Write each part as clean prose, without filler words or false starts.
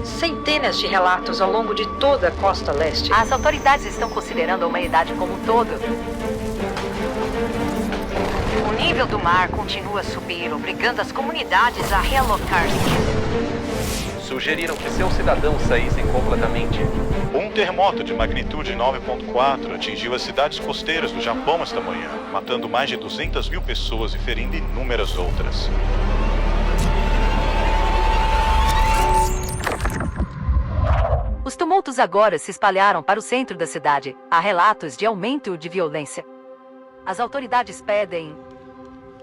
Centenas de relatos ao longo de toda a costa leste. As autoridades estão considerando a humanidade como um todo. O nível do mar continua a subir, obrigando as comunidades a realocar-se. Sugeriram que seus cidadãos saíssem completamente. Um terremoto de magnitude 9.4 atingiu as cidades costeiras do Japão esta manhã, matando mais de 200 mil pessoas e ferindo inúmeras outras. Os tumultos agora se espalharam para o centro da cidade. Há relatos de aumento de violência. As autoridades pedem,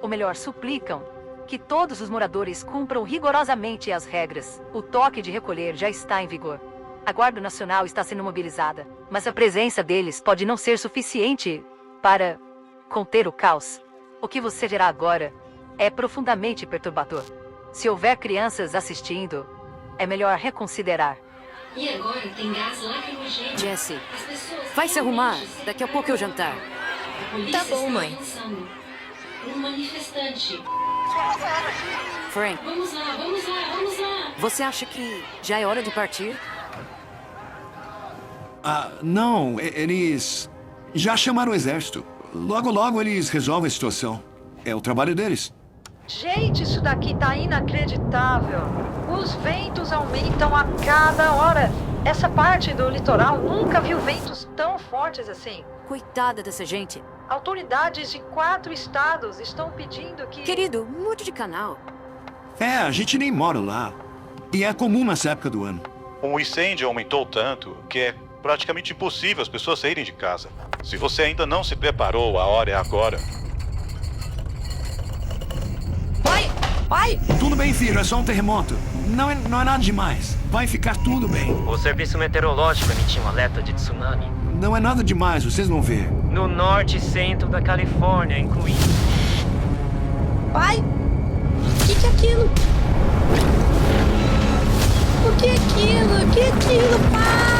ou melhor, suplicam, que todos os moradores cumpram rigorosamente as regras. O toque de recolher já está em vigor. A Guarda Nacional está sendo mobilizada, mas a presença deles pode não ser suficiente para conter o caos. O que você verá agora é profundamente perturbador. Se houver crianças assistindo, é melhor reconsiderar. E agora tem gás lacrimogêneo. Jesse, vai se arrumar. Daqui a pouco é o jantar. Tá bom, mãe. Um manifestante. Frank, Vamos lá, vamos lá, vamos lá. você acha que já é hora de partir? Não, eles já chamaram o exército. Logo, logo eles resolvem a situação. É o trabalho deles. Gente, isso daqui tá inacreditável. Os ventos aumentam a cada hora. Essa parte do litoral nunca viu ventos tão fortes assim. Coitada dessa gente. Autoridades de 4 estados estão pedindo que... Querido, mude de canal. A gente nem mora lá. E é comum nessa época do ano. O incêndio aumentou tanto que é praticamente impossível as pessoas saírem de casa. Se você ainda não se preparou, a hora é agora. Pai! Tudo bem, filho, é só um terremoto. Não é nada demais. Vai ficar tudo bem. O serviço meteorológico emitiu um alerta de tsunami. Não é nada demais, vocês vão ver. No norte e centro da Califórnia, incluindo... Pai? O que é aquilo? O que é aquilo? O que é aquilo, pai?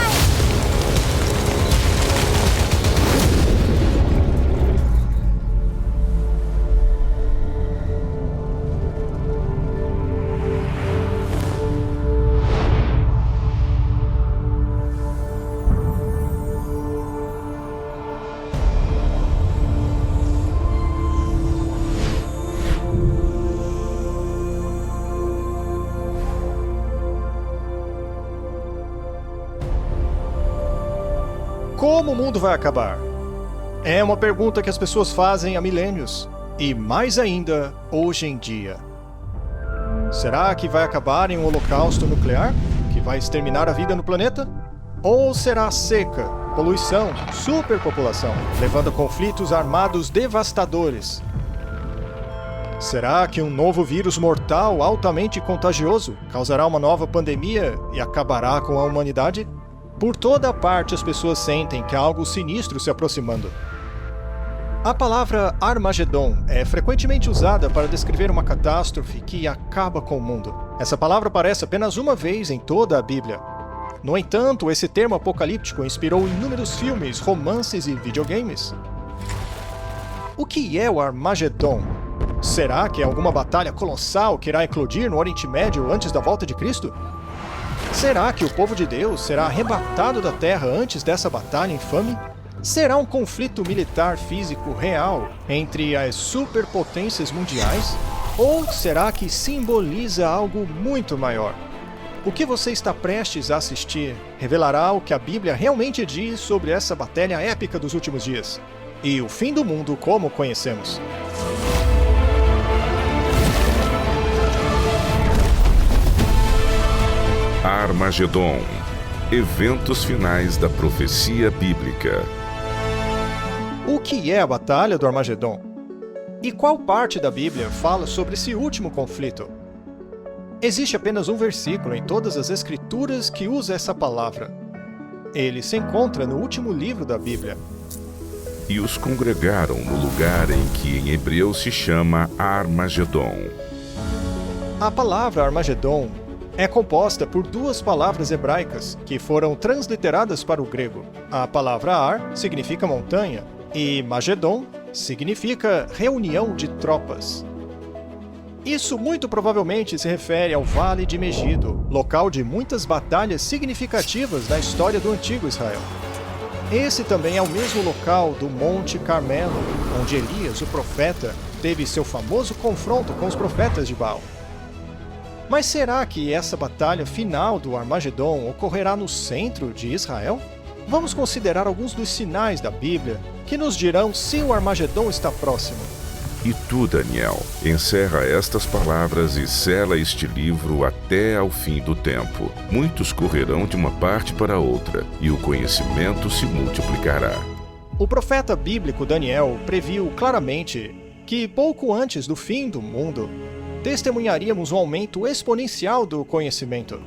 Como o mundo vai acabar? É uma pergunta que as pessoas fazem há milênios, e mais ainda hoje em dia. Será que vai acabar em um holocausto nuclear, que vai exterminar a vida no planeta? Ou será seca, poluição, superpopulação, levando a conflitos armados devastadores? Será que um novo vírus mortal altamente contagioso causará uma nova pandemia e acabará com a humanidade? Por toda parte as pessoas sentem que há algo sinistro se aproximando. A palavra Armagedon é frequentemente usada para descrever uma catástrofe que acaba com o mundo. Essa palavra aparece apenas uma vez em toda a Bíblia. No entanto, esse termo apocalíptico inspirou inúmeros filmes, romances e videogames. O que é o Armagedon? Será que é alguma batalha colossal que irá eclodir no Oriente Médio antes da volta de Cristo? Será que o povo de Deus será arrebatado da terra antes dessa batalha infame? Será um conflito militar físico real entre as superpotências mundiais? Ou será que simboliza algo muito maior? O que você está prestes a assistir revelará o que a Bíblia realmente diz sobre essa batalha épica dos últimos dias e o fim do mundo como o conhecemos. Armagedon. Eventos finais da profecia bíblica. O que é a Batalha do Armagedon? E qual parte da Bíblia fala sobre esse último conflito? Existe apenas um versículo em todas as Escrituras que usa essa palavra. Ele se encontra no último livro da Bíblia. E os congregaram no lugar em que em hebreu se chama Armagedon. A palavra Armagedon é composta por duas palavras hebraicas que foram transliteradas para o grego. A palavra Ar significa montanha e Magedon significa reunião de tropas. Isso muito provavelmente se refere ao Vale de Megido, local de muitas batalhas significativas na história do antigo Israel. Esse também é o mesmo local do Monte Carmelo, onde Elias, o profeta, teve seu famoso confronto com os profetas de Baal. Mas será que essa batalha final do Armagedon ocorrerá no centro de Israel? Vamos considerar alguns dos sinais da Bíblia que nos dirão se o Armagedon está próximo. E tu, Daniel, encerra estas palavras e sela este livro até ao fim do tempo. Muitos correrão de uma parte para outra, e o conhecimento se multiplicará. O profeta bíblico Daniel previu claramente que pouco antes do fim do mundo, testemunharíamos um aumento exponencial do conhecimento.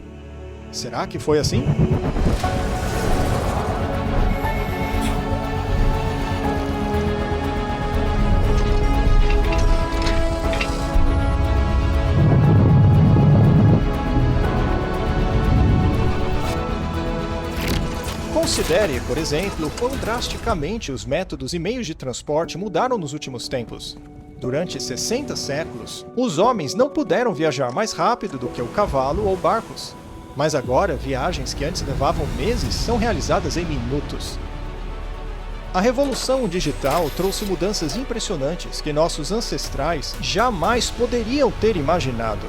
Será que foi assim? Considere, por exemplo, quão drasticamente os métodos e meios de transporte mudaram nos últimos tempos. Durante 60 séculos, os homens não puderam viajar mais rápido do que o cavalo ou barcos. Mas agora, viagens que antes levavam meses são realizadas em minutos. A revolução digital trouxe mudanças impressionantes que nossos ancestrais jamais poderiam ter imaginado,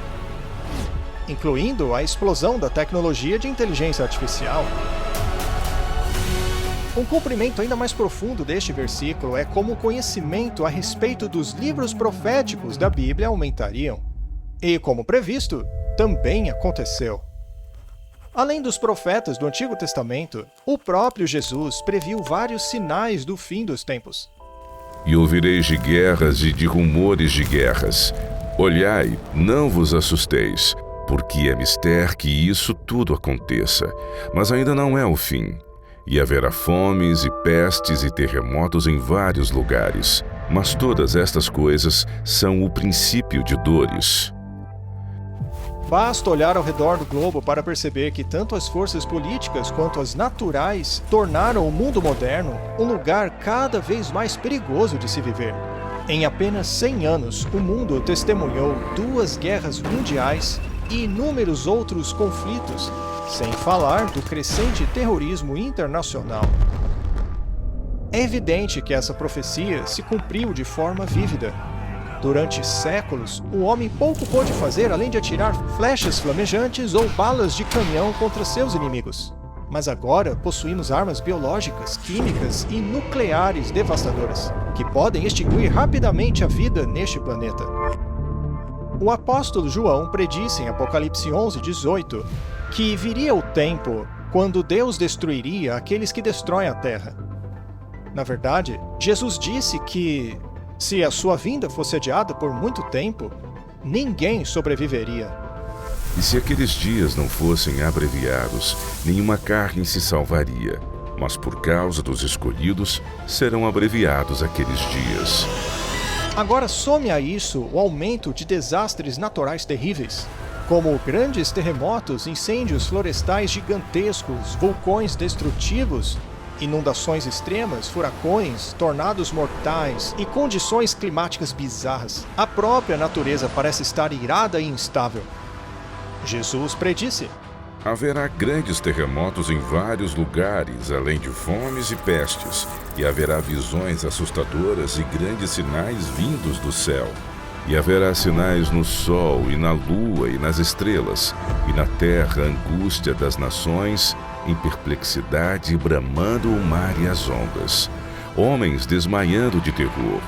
incluindo a explosão da tecnologia de inteligência artificial. Um cumprimento ainda mais profundo deste versículo é como o conhecimento a respeito dos livros proféticos da Bíblia aumentariam. E, como previsto, também aconteceu. Além dos profetas do Antigo Testamento, o próprio Jesus previu vários sinais do fim dos tempos. E ouvireis de guerras e de rumores de guerras. Olhai, não vos assusteis, porque é mister que isso tudo aconteça, mas ainda não é o fim. E haverá fomes e pestes e terremotos em vários lugares, mas todas estas coisas são o princípio de dores. Basta olhar ao redor do globo para perceber que tanto as forças políticas quanto as naturais tornaram o mundo moderno um lugar cada vez mais perigoso de se viver. Em apenas 100 anos, o mundo testemunhou 2 guerras mundiais e inúmeros outros conflitos, sem falar do crescente terrorismo internacional. É evidente que essa profecia se cumpriu de forma vívida. Durante séculos, o homem pouco pôde fazer além de atirar flechas flamejantes ou balas de canhão contra seus inimigos. Mas agora possuímos armas biológicas, químicas e nucleares devastadoras, que podem extinguir rapidamente a vida neste planeta. O apóstolo João predisse em Apocalipse 11:18 que viria o tempo quando Deus destruiria aqueles que destroem a terra. Na verdade, Jesus disse que, se a sua vinda fosse adiada por muito tempo, ninguém sobreviveria. E se aqueles dias não fossem abreviados, nenhuma carne se salvaria, mas por causa dos escolhidos, serão abreviados aqueles dias. Agora some a isso o aumento de desastres naturais terríveis, como grandes terremotos, incêndios florestais gigantescos, vulcões destrutivos, inundações extremas, furacões, tornados mortais e condições climáticas bizarras. A própria natureza parece estar irada e instável. Jesus predisse: haverá grandes terremotos em vários lugares, além de fomes e pestes, e haverá visões assustadoras e grandes sinais vindos do céu. E haverá sinais no sol e na lua e nas estrelas, e na terra angústia das nações, em perplexidade bramando o mar e as ondas. Homens desmaiando de terror,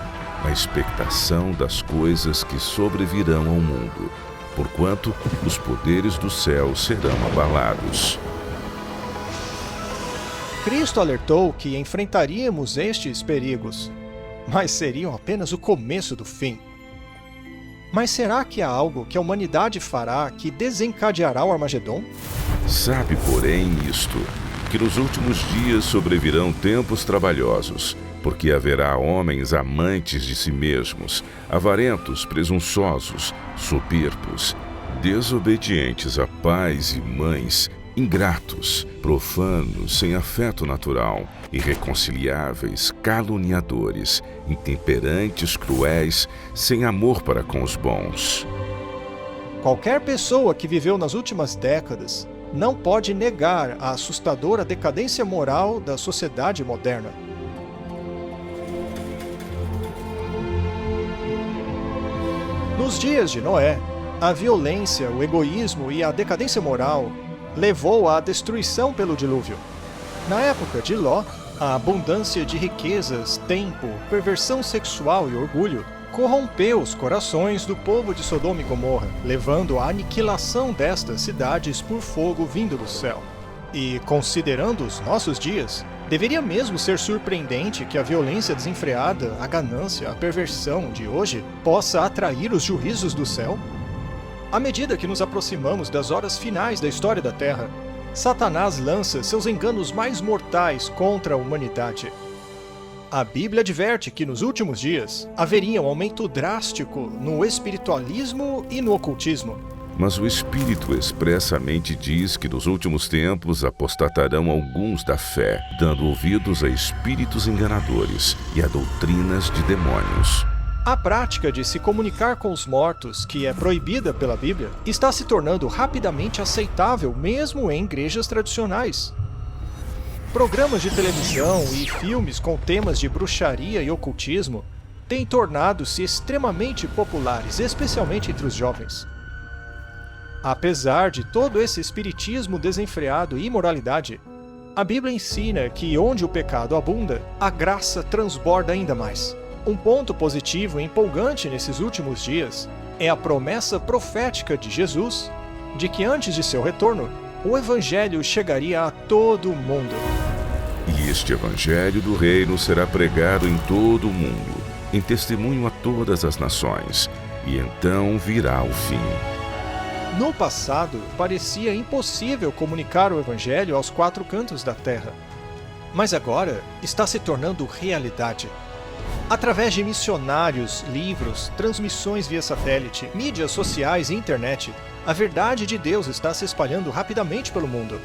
na expectação das coisas que sobrevirão ao mundo, porquanto os poderes do céu serão abalados. Cristo alertou que enfrentaríamos estes perigos, mas seriam apenas o começo do fim. Mas será que há algo que a humanidade fará que desencadeará o Armagedon? Sabe, porém, isto, que nos últimos dias sobrevirão tempos trabalhosos, porque haverá homens amantes de si mesmos, avarentos, presunçosos, soberbos, desobedientes a pais e mães, ingratos, profanos, sem afeto natural, irreconciliáveis, caluniadores, intemperantes, cruéis, sem amor para com os bons. Qualquer pessoa que viveu nas últimas décadas não pode negar a assustadora decadência moral da sociedade moderna. Nos dias de Noé, a violência, o egoísmo e a decadência moral levou à destruição pelo dilúvio. Na época de Ló, a abundância de riquezas, tempo, perversão sexual e orgulho corrompeu os corações do povo de Sodoma e Gomorra, levando à aniquilação destas cidades por fogo vindo do céu. E, considerando os nossos dias, deveria mesmo ser surpreendente que a violência desenfreada, a ganância, a perversão de hoje possa atrair os juízos do céu? À medida que nos aproximamos das horas finais da história da Terra, Satanás lança seus enganos mais mortais contra a humanidade. A Bíblia adverte que nos últimos dias haveria um aumento drástico no espiritualismo e no ocultismo. Mas o Espírito expressamente diz que nos últimos tempos apostatarão alguns da fé, dando ouvidos a espíritos enganadores e a doutrinas de demônios. A prática de se comunicar com os mortos, que é proibida pela Bíblia, está se tornando rapidamente aceitável mesmo em igrejas tradicionais. Programas de televisão e filmes com temas de bruxaria e ocultismo têm tornado-se extremamente populares, especialmente entre os jovens. Apesar de todo esse espiritismo desenfreado e imoralidade, a Bíblia ensina que onde o pecado abunda, a graça transborda ainda mais. Um ponto positivo e empolgante nesses últimos dias é a promessa profética de Jesus de que antes de seu retorno, o Evangelho chegaria a todo o mundo. E este Evangelho do Reino será pregado em todo o mundo, em testemunho a todas as nações, e então virá o fim. No passado, parecia impossível comunicar o Evangelho aos quatro cantos da Terra. Mas agora está se tornando realidade. Através de missionários, livros, transmissões via satélite, mídias sociais e internet, a verdade de Deus está se espalhando rapidamente pelo mundo.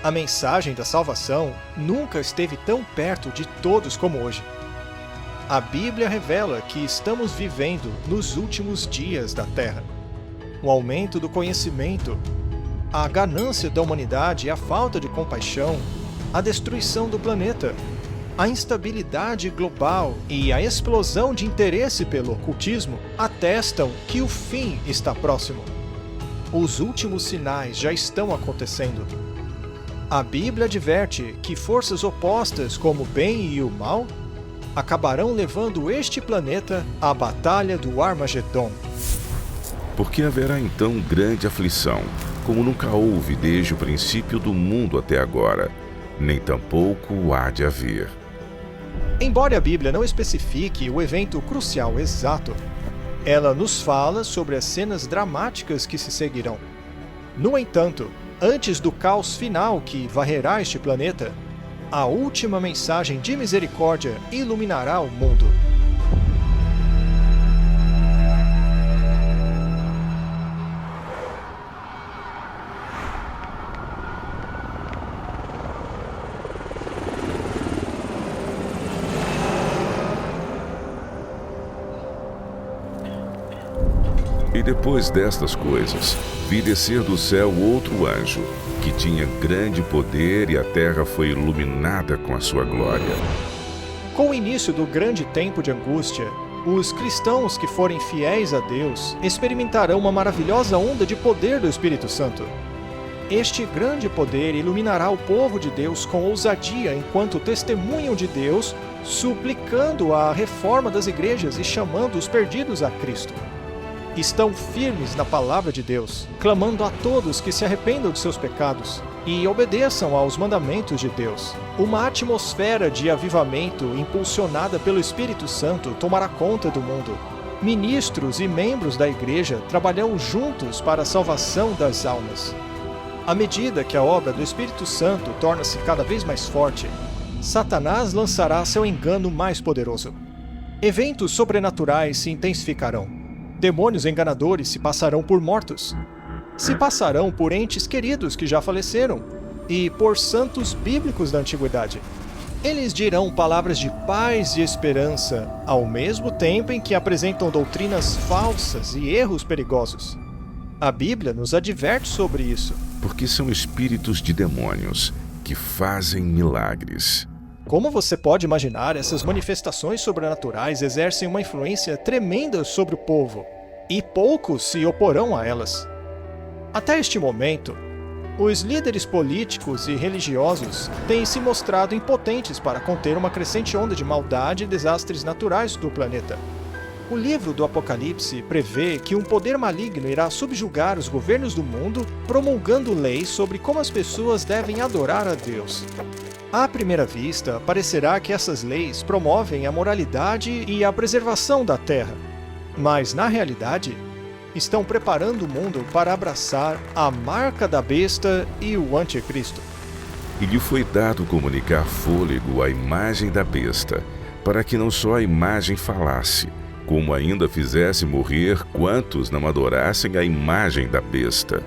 A mensagem da salvação nunca esteve tão perto de todos como hoje. A Bíblia revela que estamos vivendo nos últimos dias da Terra. O aumento do conhecimento, a ganância da humanidade e a falta de compaixão, a destruição do planeta, a instabilidade global e a explosão de interesse pelo ocultismo atestam que o fim está próximo. Os últimos sinais já estão acontecendo. A Bíblia adverte que forças opostas como o bem e o mal acabarão levando este planeta à batalha do Armagedon. Porque haverá então grande aflição, como nunca houve desde o princípio do mundo até agora, nem tampouco há de haver. Embora a Bíblia não especifique o evento crucial exato, ela nos fala sobre as cenas dramáticas que se seguirão. No entanto, antes do caos final que varrerá este planeta, a última mensagem de misericórdia iluminará o mundo. E depois destas coisas, vi descer do céu outro anjo, que tinha grande poder e a terra foi iluminada com a sua glória. Com o início do grande tempo de angústia, os cristãos que forem fiéis a Deus experimentarão uma maravilhosa onda de poder do Espírito Santo. Este grande poder iluminará o povo de Deus com ousadia enquanto testemunham de Deus, suplicando a reforma das igrejas e chamando os perdidos a Cristo. Estão firmes na palavra de Deus, clamando a todos que se arrependam de seus pecados e obedeçam aos mandamentos de Deus. Uma atmosfera de avivamento impulsionada pelo Espírito Santo tomará conta do mundo. Ministros e membros da igreja trabalharão juntos para a salvação das almas. À medida que a obra do Espírito Santo torna-se cada vez mais forte, Satanás lançará seu engano mais poderoso. Eventos sobrenaturais se intensificarão. Demônios enganadores se passarão por mortos. Se passarão por entes queridos que já faleceram e por santos bíblicos da antiguidade. Eles dirão palavras de paz e esperança, ao mesmo tempo em que apresentam doutrinas falsas e erros perigosos. A Bíblia nos adverte sobre isso. Porque são espíritos de demônios que fazem milagres. Como você pode imaginar, essas manifestações sobrenaturais exercem uma influência tremenda sobre o povo, e poucos se oporão a elas. Até este momento, os líderes políticos e religiosos têm se mostrado impotentes para conter uma crescente onda de maldade e desastres naturais do planeta. O livro do Apocalipse prevê que um poder maligno irá subjugar os governos do mundo, promulgando leis sobre como as pessoas devem adorar a Deus. À primeira vista, parecerá que essas leis promovem a moralidade e a preservação da terra. Mas, na realidade, estão preparando o mundo para abraçar a marca da besta e o anticristo. E lhe foi dado comunicar fôlego à imagem da besta, para que não só a imagem falasse, como ainda fizesse morrer quantos não adorassem a imagem da besta.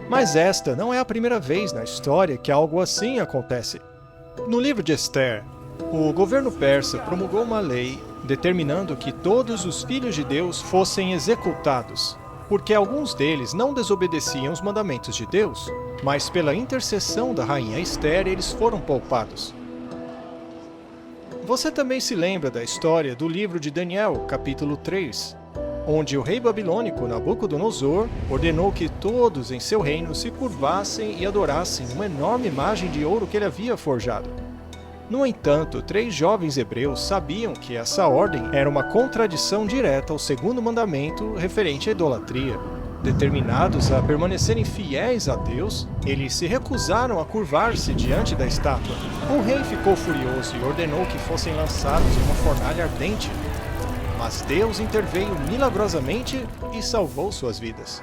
Mas esta não é a primeira vez na história que algo assim acontece. No livro de Esther, o governo persa promulgou uma lei determinando que todos os filhos de Deus fossem executados, porque alguns deles não desobedeciam os mandamentos de Deus, mas pela intercessão da rainha Esther eles foram poupados. Você também se lembra da história do livro de Daniel, capítulo 3, onde o rei babilônico Nabucodonosor ordenou que todos em seu reino se curvassem e adorassem uma enorme imagem de ouro que ele havia forjado. No entanto, 3 jovens hebreus sabiam que essa ordem era uma contradição direta ao segundo mandamento referente à idolatria. Determinados a permanecerem fiéis a Deus, eles se recusaram a curvar-se diante da estátua. O rei ficou furioso e ordenou que fossem lançados em uma fornalha ardente. Mas Deus interveio milagrosamente e salvou suas vidas.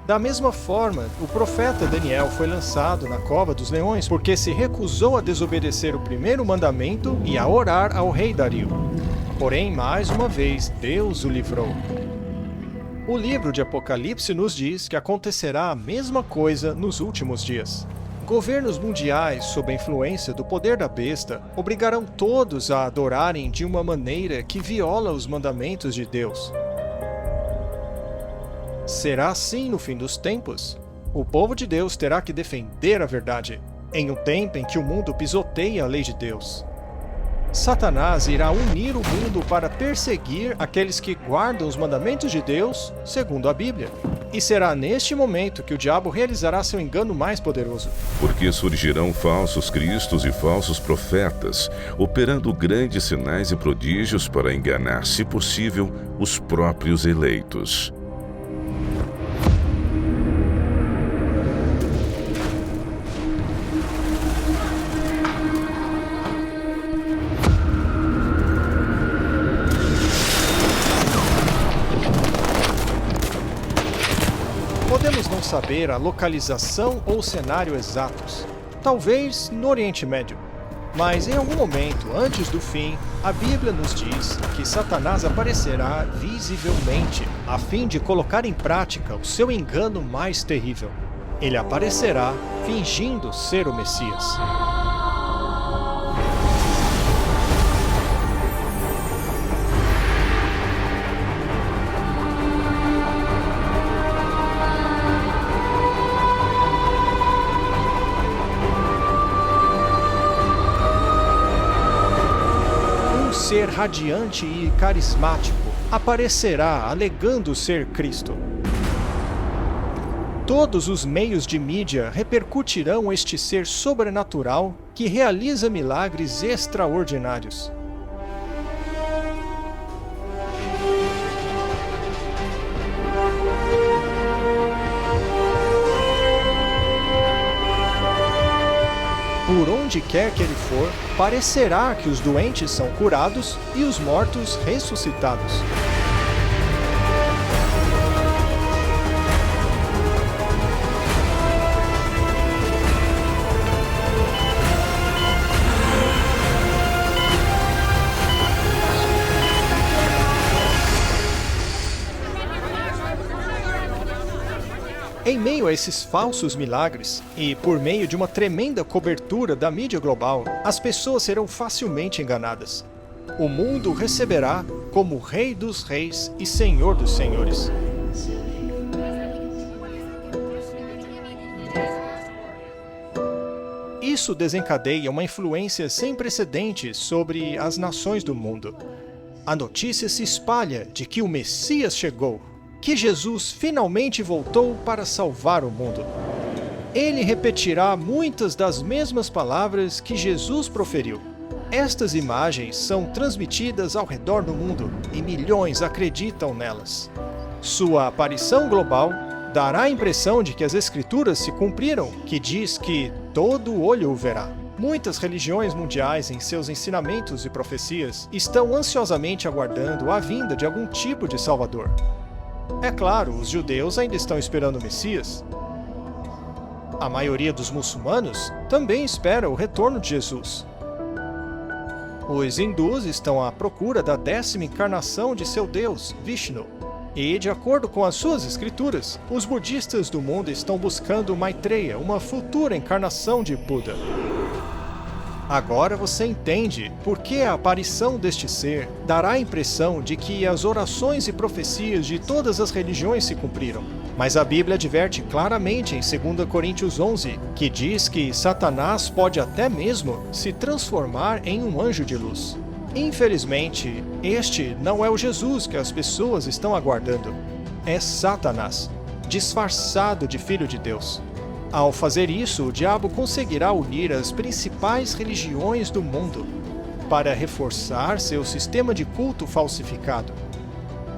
Da mesma forma, o profeta Daniel foi lançado na cova dos leões porque se recusou a desobedecer o primeiro mandamento e a orar ao rei Dario. Porém, mais uma vez, Deus o livrou. O livro de Apocalipse nos diz que acontecerá a mesma coisa nos últimos dias. Governos mundiais, sob a influência do poder da besta, obrigarão todos a adorarem de uma maneira que viola os mandamentos de Deus. Será assim no fim dos tempos? O povo de Deus terá que defender a verdade, em um tempo em que o mundo pisoteia a lei de Deus. Satanás irá unir o mundo para perseguir aqueles que guardam os mandamentos de Deus, segundo a Bíblia. E será neste momento que o diabo realizará seu engano mais poderoso. Porque surgirão falsos cristos e falsos profetas, operando grandes sinais e prodígios para enganar, se possível, os próprios eleitos. Podemos não saber a localização ou cenário exatos, talvez no Oriente Médio. Mas em algum momento, antes do fim, a Bíblia nos diz que Satanás aparecerá visivelmente, a fim de colocar em prática o seu engano mais terrível. Ele aparecerá fingindo ser o Messias. Ser radiante e carismático aparecerá alegando ser Cristo. Todos os meios de mídia repercutirão este ser sobrenatural que realiza milagres extraordinários. Por onde quer que ele for, parecerá que os doentes são curados e os mortos ressuscitados. Em meio a esses falsos milagres, e por meio de uma tremenda cobertura da mídia global, as pessoas serão facilmente enganadas. O mundo receberá como Rei dos Reis e Senhor dos Senhores. Isso desencadeia uma influência sem precedentes sobre as nações do mundo. A notícia se espalha de que o Messias chegou, que Jesus finalmente voltou para salvar o mundo. Ele repetirá muitas das mesmas palavras que Jesus proferiu. Estas imagens são transmitidas ao redor do mundo e milhões acreditam nelas. Sua aparição global dará a impressão de que as Escrituras se cumpriram, que diz que todo olho o verá. Muitas religiões mundiais, em seus ensinamentos e profecias, estão ansiosamente aguardando a vinda de algum tipo de Salvador. É claro, os judeus ainda estão esperando o Messias. A maioria dos muçulmanos também espera o retorno de Jesus. Os hindus estão à procura da 10ª encarnação de seu Deus, Vishnu. E, de acordo com as suas escrituras, os budistas do mundo estão buscando Maitreya, uma futura encarnação de Buda. Agora você entende por que a aparição deste ser dará a impressão de que as orações e profecias de todas as religiões se cumpriram. Mas a Bíblia adverte claramente em 2 Coríntios 11, que diz que Satanás pode até mesmo se transformar em um anjo de luz. Infelizmente, este não é o Jesus que as pessoas estão aguardando. É Satanás, disfarçado de Filho de Deus. Ao fazer isso, o diabo conseguirá unir as principais religiões do mundo para reforçar seu sistema de culto falsificado.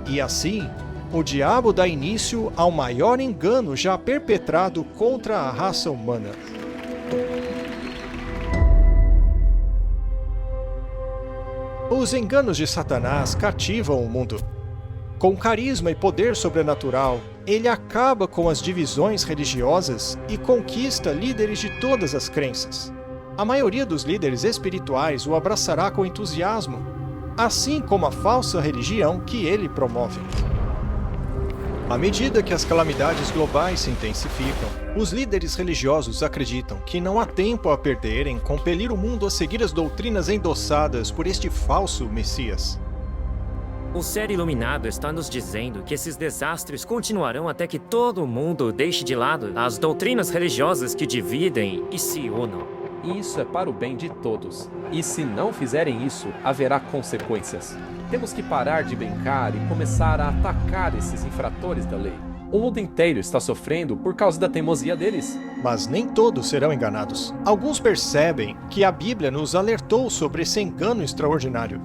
E assim, o diabo dá início ao maior engano já perpetrado contra a raça humana. Os enganos de Satanás cativam o mundo. Com carisma e poder sobrenatural, ele acaba com as divisões religiosas e conquista líderes de todas as crenças. A maioria dos líderes espirituais o abraçará com entusiasmo, assim como a falsa religião que ele promove. À medida que as calamidades globais se intensificam, os líderes religiosos acreditam que não há tempo a perder em compelir o mundo a seguir as doutrinas endossadas por este falso Messias. O ser iluminado está nos dizendo que esses desastres continuarão até que todo mundo deixe de lado as doutrinas religiosas que dividem e se unam. Isso é para o bem de todos. E se não fizerem isso, haverá consequências. Temos que parar de brincar e começar a atacar esses infratores da lei. O mundo inteiro está sofrendo por causa da teimosia deles. Mas nem todos serão enganados. Alguns percebem que a Bíblia nos alertou sobre esse engano extraordinário.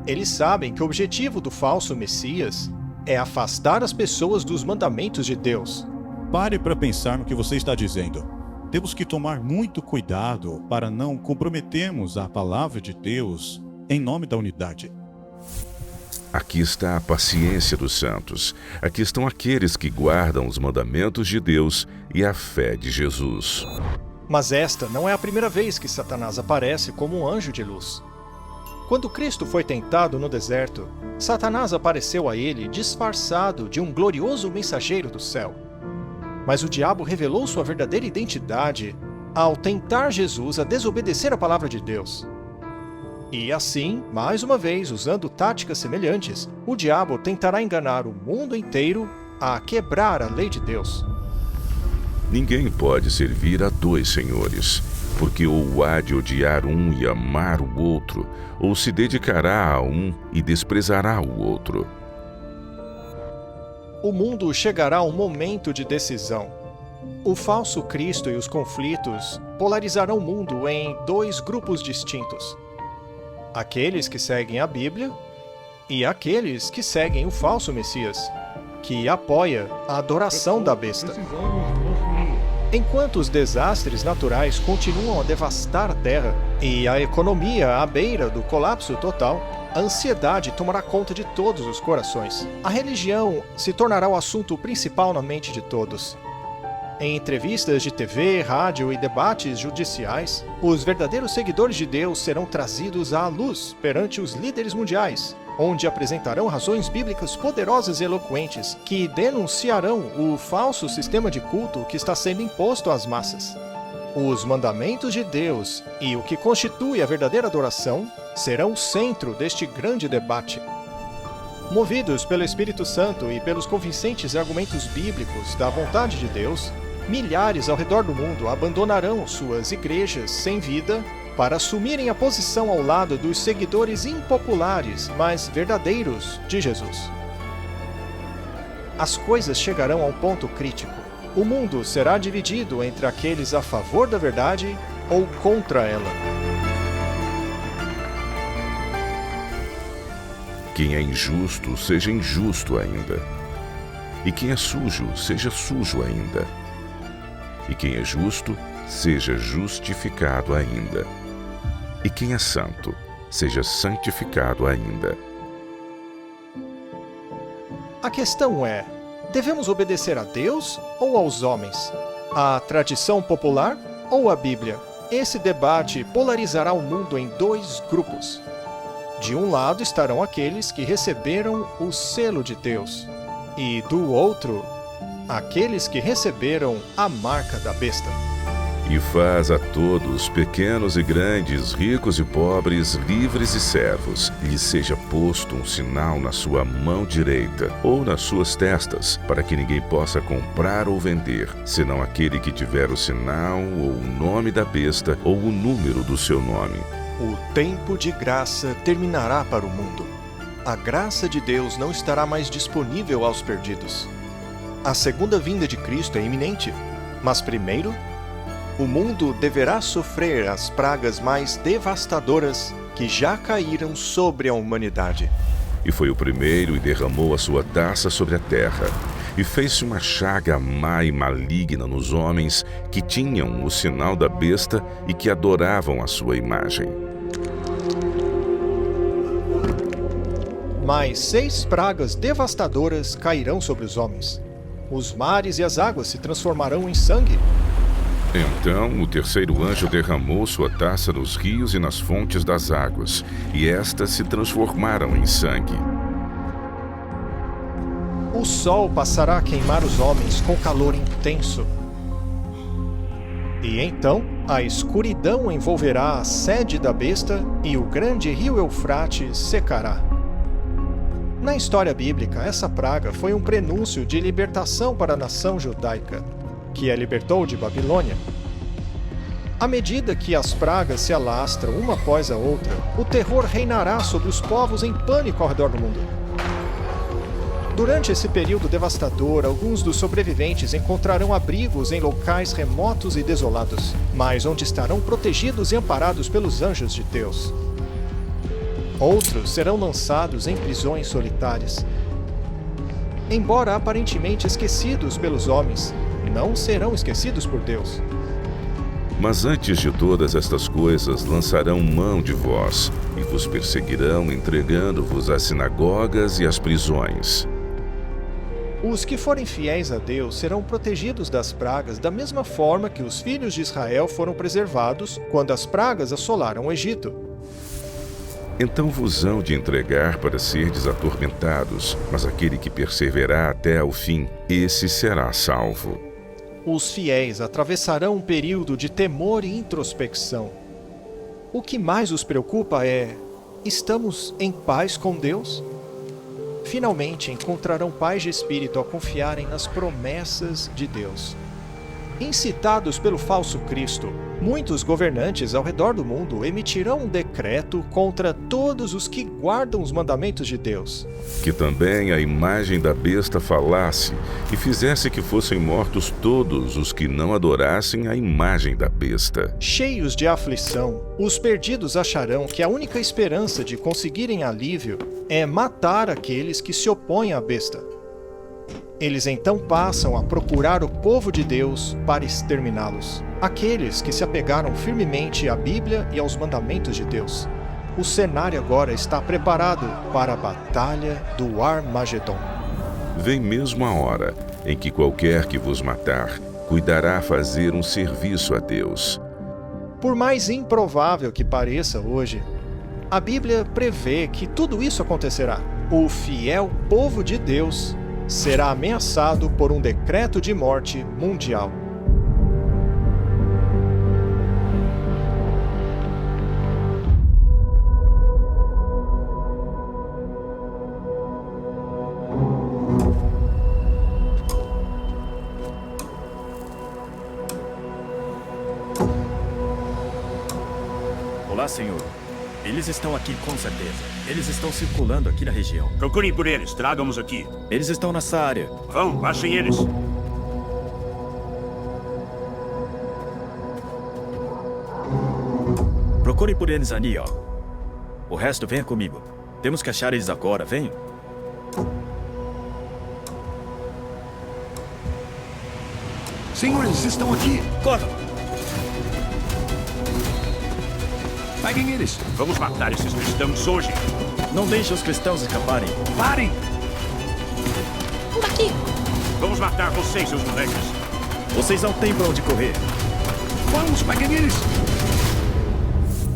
Eles sabem que o objetivo do falso Messias é afastar as pessoas dos mandamentos de Deus. Pare para pensar no que você está dizendo. Temos que tomar muito cuidado para não comprometermos a palavra de Deus em nome da unidade. Aqui está a paciência dos santos. Aqui estão aqueles que guardam os mandamentos de Deus e a fé de Jesus. Mas esta não é a primeira vez que Satanás aparece como um anjo de luz. Quando Cristo foi tentado no deserto, Satanás apareceu a ele disfarçado de um glorioso mensageiro do céu. Mas o diabo revelou sua verdadeira identidade ao tentar Jesus a desobedecer a palavra de Deus. E assim, mais uma vez, usando táticas semelhantes, o diabo tentará enganar o mundo inteiro a quebrar a lei de Deus. Ninguém pode servir a dois senhores, porque ou há de odiar um e amar o outro, ou se dedicará a um e desprezará o outro. O mundo chegará a um momento de decisão. O falso Cristo e os conflitos polarizarão o mundo em dois grupos distintos. Aqueles que seguem a Bíblia e aqueles que seguem o falso Messias, que apoia a adoração da besta. Enquanto os desastres naturais continuam a devastar a Terra e a economia à beira do colapso total, a ansiedade tomará conta de todos os corações. A religião se tornará o assunto principal na mente de todos. Em entrevistas de TV, rádio e debates judiciais, os verdadeiros seguidores de Deus serão trazidos à luz perante os líderes mundiais, onde apresentarão razões bíblicas poderosas e eloquentes que denunciarão o falso sistema de culto que está sendo imposto às massas. Os mandamentos de Deus e o que constitui a verdadeira adoração serão o centro deste grande debate. Movidos pelo Espírito Santo e pelos convincentes argumentos bíblicos da vontade de Deus, Milhares ao redor do mundo abandonarão suas igrejas sem vida para assumirem a posição ao lado dos seguidores impopulares, mas verdadeiros de Jesus. As coisas chegarão a um ponto crítico. O mundo será dividido entre aqueles a favor da verdade ou contra ela. Quem é injusto, seja injusto ainda. E quem é sujo, seja sujo ainda. E quem é justo, seja justificado ainda. E quem é santo, seja santificado ainda. A questão é, devemos obedecer a Deus ou aos homens? A tradição popular ou a Bíblia? Esse debate polarizará o mundo em dois grupos. De um lado estarão aqueles que receberam o selo de Deus, e do outro, aqueles que receberam a marca da besta. E faz a todos, pequenos e grandes, ricos e pobres, livres e servos, lhes seja posto um sinal na sua mão direita ou nas suas testas, para que ninguém possa comprar ou vender, senão aquele que tiver o sinal ou o nome da besta ou o número do seu nome. O tempo de graça terminará para o mundo. A graça de Deus não estará mais disponível aos perdidos. A segunda vinda de Cristo é iminente, mas primeiro, o mundo deverá sofrer as pragas mais devastadoras que já caíram sobre a humanidade. E foi o primeiro e derramou a sua taça sobre a terra, e fez-se uma chaga má e maligna nos homens que tinham o sinal da besta e que adoravam a sua imagem. Mais 6 pragas devastadoras cairão sobre os homens. Os mares e as águas se transformarão em sangue. Então o terceiro anjo derramou sua taça nos rios e nas fontes das águas, e estas se transformaram em sangue. O sol passará a queimar os homens com calor intenso. E então a escuridão envolverá a sede da besta e o grande rio Eufrates secará. Na história bíblica, essa praga foi um prenúncio de libertação para a nação judaica, que a libertou de Babilônia. À medida que as pragas se alastram uma após a outra, o terror reinará sobre os povos em pânico ao redor do mundo. Durante esse período devastador, alguns dos sobreviventes encontrarão abrigos em locais remotos e desolados, mas onde estarão protegidos e amparados pelos anjos de Deus. Outros serão lançados em prisões solitárias. Embora aparentemente esquecidos pelos homens, não serão esquecidos por Deus. Mas antes de todas estas coisas, lançarão mão de vós, e vos perseguirão, entregando-vos às sinagogas e às prisões. Os que forem fiéis a Deus serão protegidos das pragas da mesma forma que os filhos de Israel foram preservados quando as pragas assolaram o Egito. Então vos hão de entregar para serdes atormentados, mas aquele que perseverar até ao fim, esse será salvo. Os fiéis atravessarão um período de temor e introspecção. O que mais os preocupa é: estamos em paz com Deus? Finalmente encontrarão paz de espírito ao confiarem nas promessas de Deus. Incitados pelo falso Cristo, muitos governantes ao redor do mundo emitirão um decreto contra todos os que guardam os mandamentos de Deus. Que também a imagem da besta falasse e fizesse que fossem mortos todos os que não adorassem a imagem da besta. Cheios de aflição, os perdidos acharão que a única esperança de conseguirem alívio é matar aqueles que se opõem à besta. Eles então passam a procurar o povo de Deus para exterminá-los, aqueles que se apegaram firmemente à Bíblia e aos mandamentos de Deus. O cenário agora está preparado para a batalha do Armagedon. Vem mesmo a hora em que qualquer que vos matar cuidará fazer um serviço a Deus. Por mais improvável que pareça hoje, a Bíblia prevê que tudo isso acontecerá. O fiel povo de Deus será ameaçado por um decreto de morte mundial. Ah, senhor. Eles estão aqui com certeza. Eles estão circulando aqui na região. Procurem por eles, tragam-os aqui. Eles estão nessa área. Vão, achem eles. Procurem por eles ali, ó. O resto venha comigo. Temos que achar eles agora, venham. Senhor, eles estão aqui. Corram! Peguem eles. Vamos matar esses cristãos hoje. Não deixe os cristãos escaparem. Parem! Daqui! Vamos matar vocês, seus moleques. Vocês não têm pra onde correr. Vamos, peguem eles.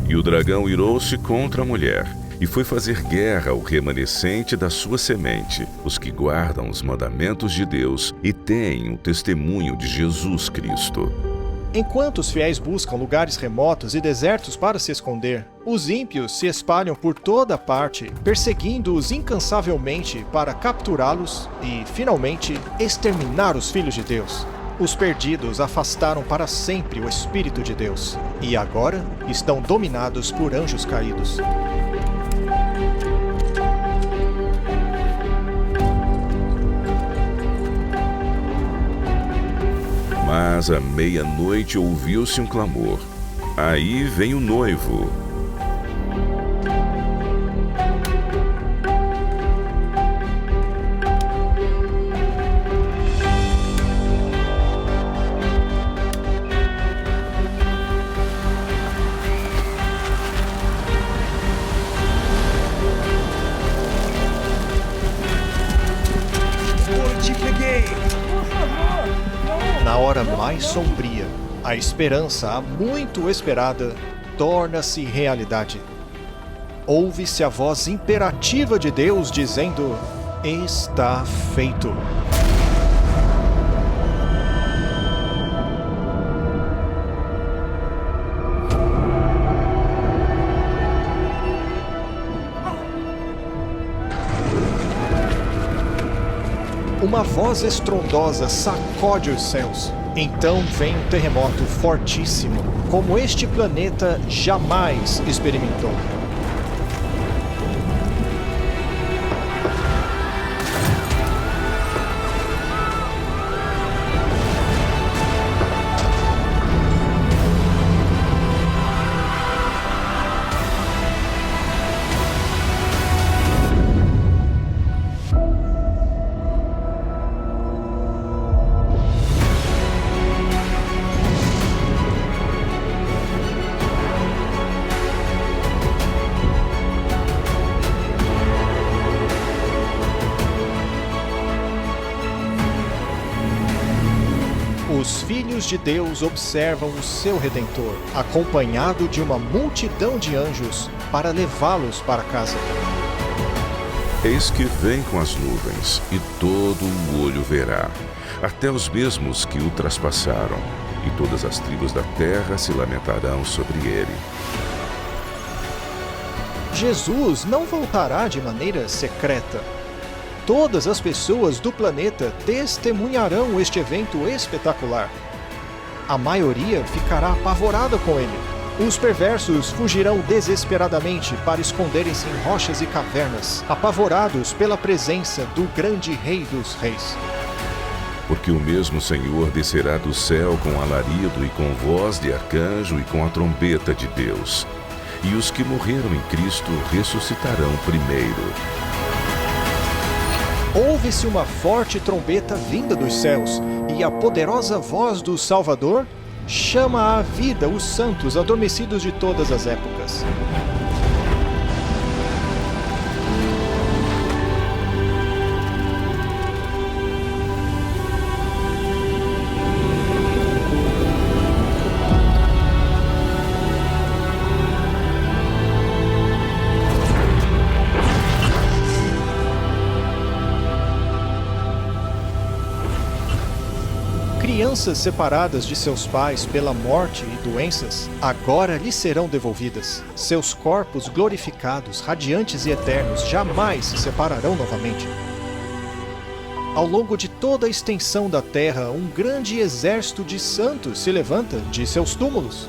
E o dragão irou-se contra a mulher, e foi fazer guerra ao remanescente da sua semente, os que guardam os mandamentos de Deus e têm o testemunho de Jesus Cristo. Enquanto os fiéis buscam lugares remotos e desertos para se esconder, os ímpios se espalham por toda parte, perseguindo-os incansavelmente para capturá-los e, finalmente, exterminar os filhos de Deus. Os perdidos afastaram para sempre o Espírito de Deus, e agora estão dominados por anjos caídos. Mas à meia-noite ouviu-se um clamor. Aí vem o noivo. Na hora mais sombria, a esperança há muito esperada torna-se realidade. Ouve-se a voz imperativa de Deus dizendo: está feito. Uma voz estrondosa sacode os céus. Então vem um terremoto fortíssimo, como este planeta jamais experimentou. Os filhos de Deus observam o seu Redentor, acompanhado de uma multidão de anjos, para levá-los para casa. Eis que vem com as nuvens, e todo o olho verá, até os mesmos que o traspassaram, e todas as tribos da terra se lamentarão sobre ele. Jesus não voltará de maneira secreta. Todas as pessoas do planeta testemunharão este evento espetacular. A maioria ficará apavorada com ele. Os perversos fugirão desesperadamente para esconderem-se em rochas e cavernas, apavorados pela presença do grande Rei dos Reis. Porque o mesmo Senhor descerá do céu com alarido e com voz de arcanjo e com a trombeta de Deus. E os que morreram em Cristo ressuscitarão primeiro. Ouve-se uma forte trombeta vinda dos céus, e a poderosa voz do Salvador chama à vida os santos adormecidos de todas as épocas. Crianças separadas de seus pais pela morte e doenças, agora lhes serão devolvidas. Seus corpos glorificados, radiantes e eternos, jamais se separarão novamente. Ao longo de toda a extensão da terra, um grande exército de santos se levanta de seus túmulos.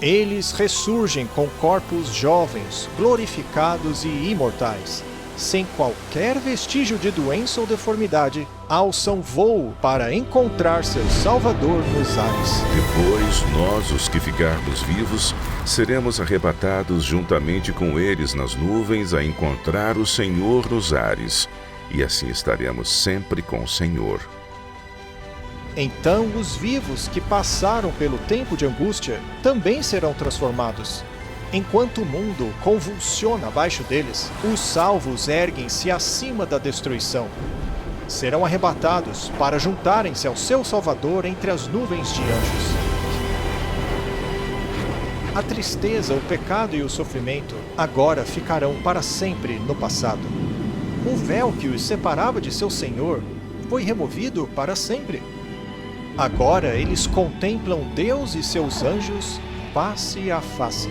Eles ressurgem com corpos jovens, glorificados e imortais. Sem qualquer vestígio de doença ou deformidade, alçam voo para encontrar seu Salvador nos ares. Depois, nós, os que ficarmos vivos, seremos arrebatados juntamente com eles nas nuvens a encontrar o Senhor nos ares, e assim estaremos sempre com o Senhor. Então os vivos que passaram pelo tempo de angústia também serão transformados. Enquanto o mundo convulsiona abaixo deles, os salvos erguem-se acima da destruição. Serão arrebatados para juntarem-se ao seu Salvador entre as nuvens de anjos. A tristeza, o pecado e o sofrimento agora ficarão para sempre no passado. O véu que os separava de seu Senhor foi removido para sempre. Agora eles contemplam Deus e seus anjos face a face.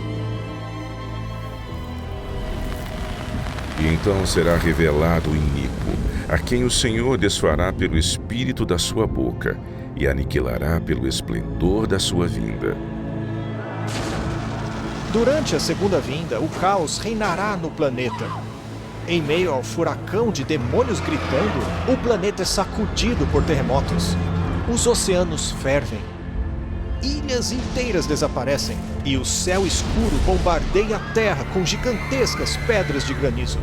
E então será revelado o iníquo, a quem o Senhor desfará pelo espírito da sua boca e aniquilará pelo esplendor da sua vinda. Durante a segunda vinda, o caos reinará no planeta. Em meio ao furacão de demônios gritando, o planeta é sacudido por terremotos. Os oceanos fervem. Ilhas inteiras desaparecem e o céu escuro bombardeia a terra com gigantescas pedras de granizo.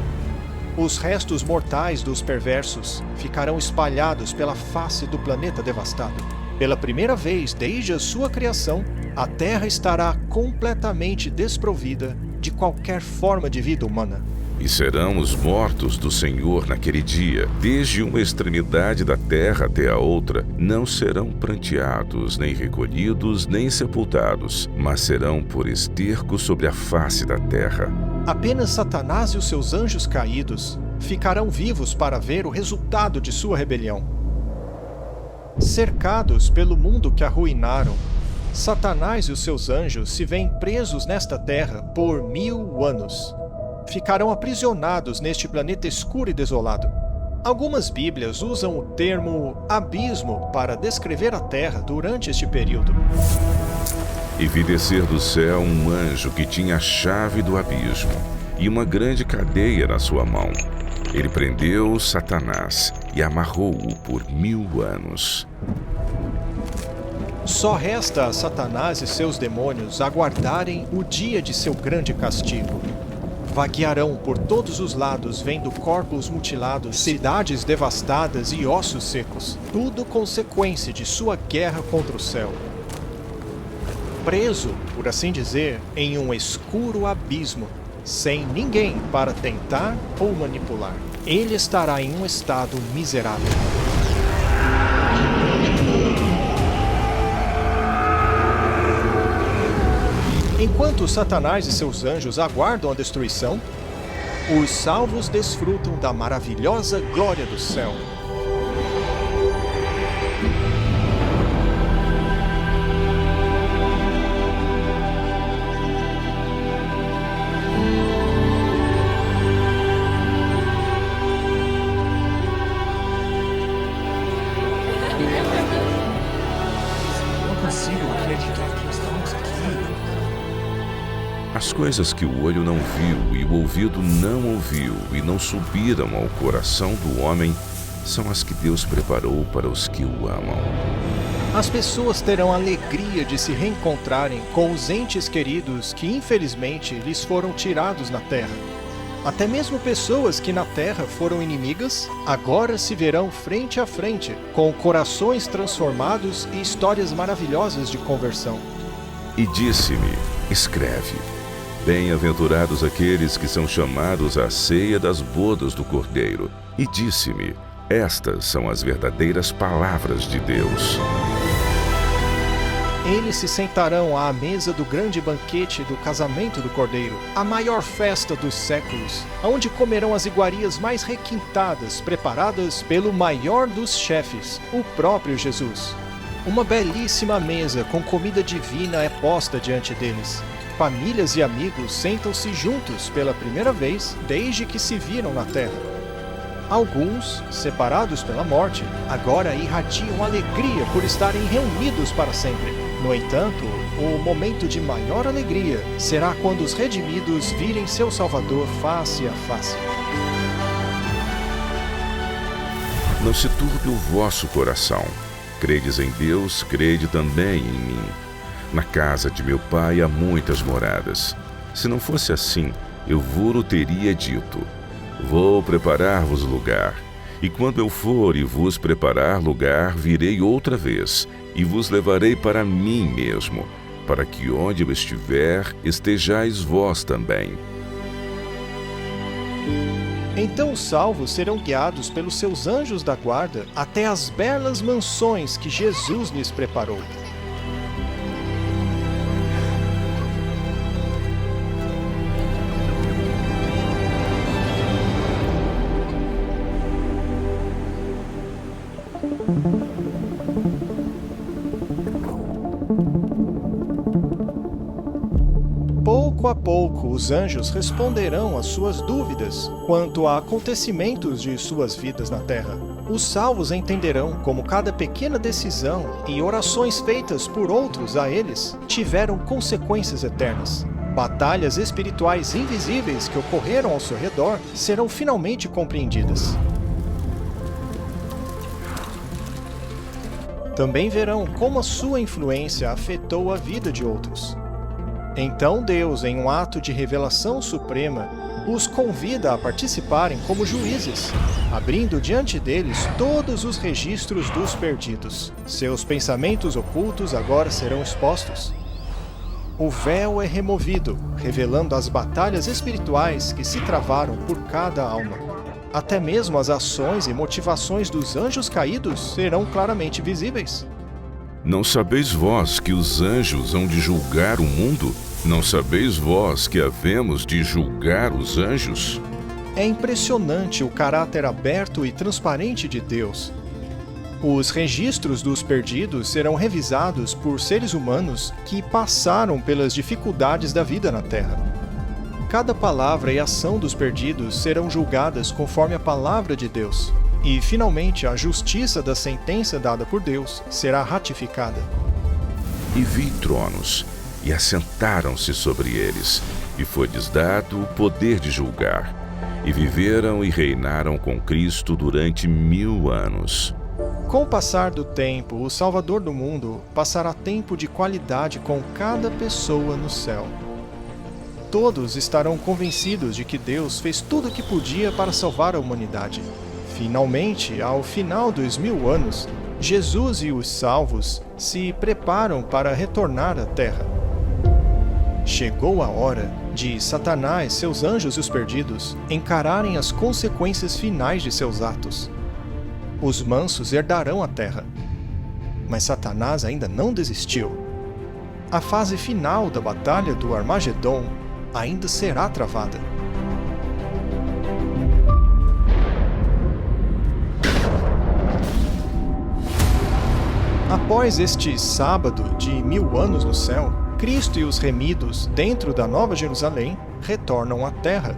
Os restos mortais dos perversos ficarão espalhados pela face do planeta devastado. Pela primeira vez desde a sua criação, a terra estará completamente desprovida de qualquer forma de vida humana. E serão os mortos do Senhor naquele dia, desde uma extremidade da terra até a outra, não serão pranteados, nem recolhidos, nem sepultados, mas serão por esterco sobre a face da terra. Apenas Satanás e os seus anjos caídos ficarão vivos para ver o resultado de sua rebelião. Cercados pelo mundo que arruinaram, Satanás e os seus anjos se veem presos nesta terra por 1000 anos. Ficarão aprisionados neste planeta escuro e desolado. Algumas Bíblias usam o termo abismo para descrever a Terra durante este período. E vi descer do céu um anjo que tinha a chave do abismo e uma grande cadeia na sua mão. Ele prendeu Satanás e amarrou-o por 1000 anos. Só resta a Satanás e seus demônios aguardarem o dia de seu grande castigo. Vaguearão por todos os lados, vendo corpos mutilados, cidades devastadas e ossos secos, tudo consequência de sua guerra contra o céu. Preso, por assim dizer, em um escuro abismo, sem ninguém para tentar ou manipular, ele estará em um estado miserável. Enquanto Satanás e seus anjos aguardam a destruição, os salvos desfrutam da maravilhosa glória do céu. Não consigo acreditar que estamos aqui. As coisas que o olho não viu e o ouvido não ouviu e não subiram ao coração do homem são as que Deus preparou para os que o amam. As pessoas terão a alegria de se reencontrarem com os entes queridos que infelizmente lhes foram tirados na terra. Até mesmo pessoas que na terra foram inimigas, agora se verão frente a frente, com corações transformados e histórias maravilhosas de conversão. E disse-me, escreve, bem-aventurados aqueles que são chamados à ceia das bodas do Cordeiro. E disse-me, estas são as verdadeiras palavras de Deus. Eles se sentarão à mesa do grande banquete do casamento do Cordeiro, a maior festa dos séculos, onde comerão as iguarias mais requintadas, preparadas pelo maior dos chefes, o próprio Jesus. Uma belíssima mesa com comida divina é posta diante deles. Famílias e amigos sentam-se juntos pela primeira vez desde que se viram na terra. Alguns, separados pela morte, agora irradiam alegria por estarem reunidos para sempre. No entanto, o momento de maior alegria será quando os redimidos virem seu Salvador face a face. Não se turbe o vosso coração. Credes em Deus, crede também em mim. Na casa de meu pai há muitas moradas. Se não fosse assim, eu vos teria dito: vou preparar-vos lugar. E quando eu for e vos preparar lugar, virei outra vez, e vos levarei para mim mesmo, para que onde eu estiver, estejais vós também. Então os salvos serão guiados pelos seus anjos da guarda até as belas mansões que Jesus lhes preparou. Pouco a pouco, os anjos responderão às suas dúvidas quanto a acontecimentos de suas vidas na Terra. Os salvos entenderão como cada pequena decisão e orações feitas por outros a eles tiveram consequências eternas. Batalhas espirituais invisíveis que ocorreram ao seu redor serão finalmente compreendidas. Também verão como a sua influência afetou a vida de outros. Então Deus, em um ato de revelação suprema, os convida a participarem como juízes, abrindo diante deles todos os registros dos perdidos. Seus pensamentos ocultos agora serão expostos. O véu é removido, revelando as batalhas espirituais que se travaram por cada alma. Até mesmo as ações e motivações dos anjos caídos serão claramente visíveis. Não sabeis vós que os anjos hão de julgar o mundo? Não sabeis vós que havemos de julgar os anjos? É impressionante o caráter aberto e transparente de Deus. Os registros dos perdidos serão revisados por seres humanos que passaram pelas dificuldades da vida na Terra. Cada palavra e ação dos perdidos serão julgadas conforme a palavra de Deus. E, finalmente, a justiça da sentença dada por Deus será ratificada. E vi tronos, e assentaram-se sobre eles, e foi-lhes dado o poder de julgar. E viveram e reinaram com Cristo durante 1000 anos. Com o passar do tempo, o Salvador do mundo passará tempo de qualidade com cada pessoa no céu. Todos estarão convencidos de que Deus fez tudo o que podia para salvar a humanidade. Finalmente, ao final dos 1000 anos, Jesus e os salvos se preparam para retornar à Terra. Chegou a hora de Satanás, seus anjos e os perdidos encararem as consequências finais de seus atos. Os mansos herdarão a Terra. Mas Satanás ainda não desistiu. A fase final da Batalha do Armagedon ainda será travada. Após este sábado de 1000 anos no céu, Cristo e os remidos dentro da Nova Jerusalém retornam à Terra.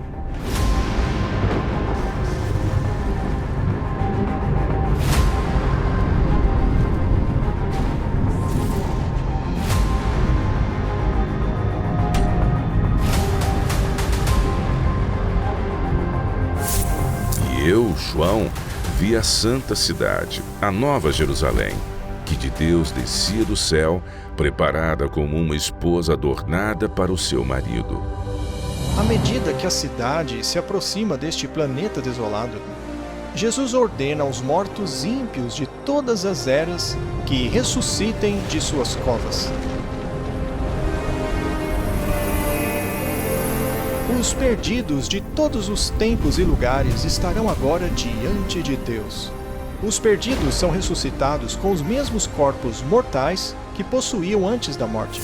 E eu, João, vi a santa cidade, a Nova Jerusalém, que de Deus descia do céu, preparada como uma esposa adornada para o seu marido. À medida que a cidade se aproxima deste planeta desolado, Jesus ordena aos mortos ímpios de todas as eras que ressuscitem de suas covas. Os perdidos de todos os tempos e lugares estarão agora diante de Deus. Os perdidos são ressuscitados com os mesmos corpos mortais que possuíam antes da morte.